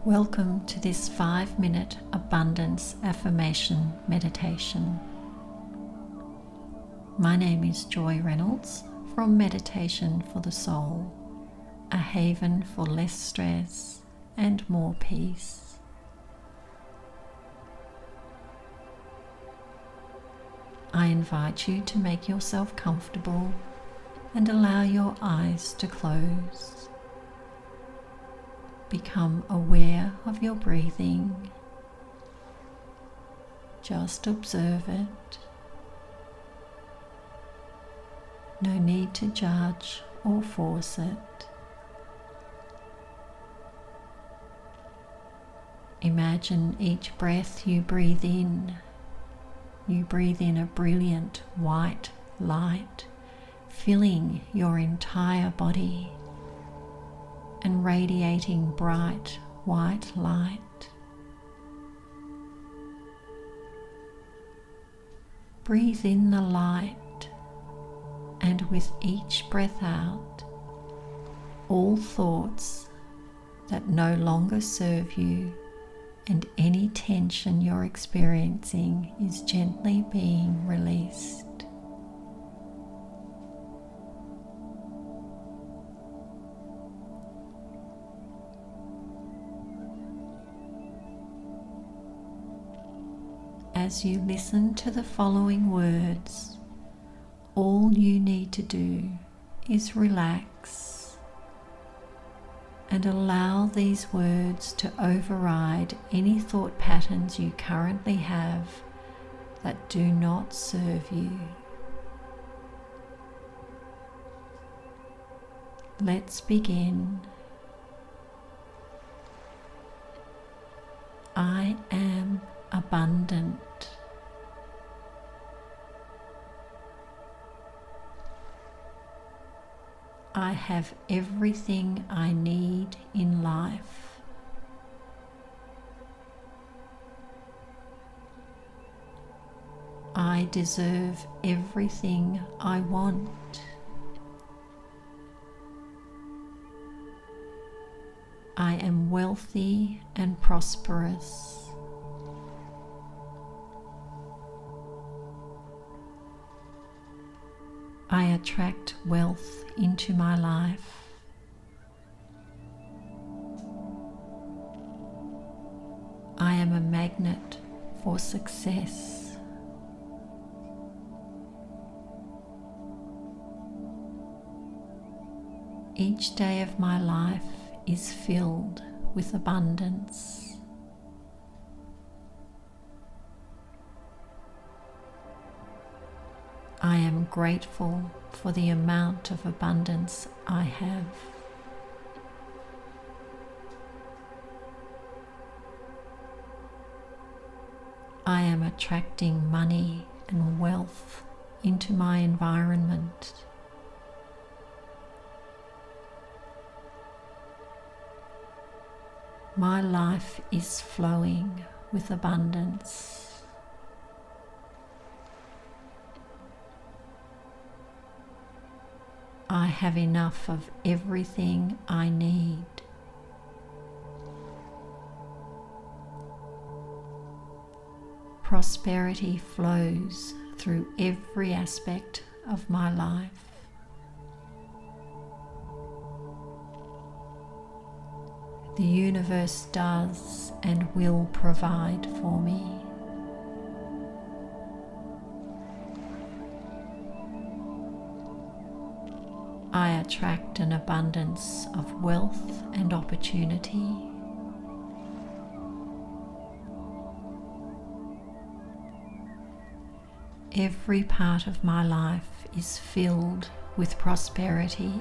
Welcome to this 5-minute abundance affirmation meditation. My name is Joy Reynolds from Meditation for the Soul, a haven for less stress and more peace. I invite you to make yourself comfortable and allow your eyes to close. Become aware of your breathing. Just observe it. No need to judge or force it. Imagine each breath you breathe in a brilliant white light, filling your entire body and radiating bright white light. Breathe in the light, and with each breath out, all thoughts that no longer serve you and any tension you're experiencing is gently being released. As you listen to the following words, all you need to do is relax and allow these words to override any thought patterns you currently have that do not serve you. Let's begin. I am abundant. I have everything I need in life. I deserve everything I want. I am wealthy and prosperous. I attract wealth into my life. I am a magnet for success. Each day of my life is filled with abundance. I am grateful for the amount of abundance I have. I am attracting money and wealth into my environment. My life is flowing with abundance. I have enough of everything I need. Prosperity flows through every aspect of my life. The universe does and will provide for me. I attract an abundance of wealth and opportunity. Every part of my life is filled with prosperity.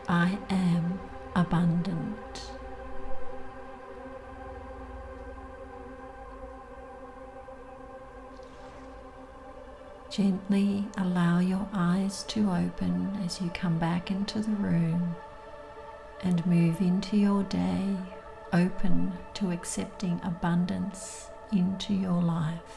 I am abundant. Gently allow your eyes to open as you come back into the room and move into your day, open to accepting abundance into your life.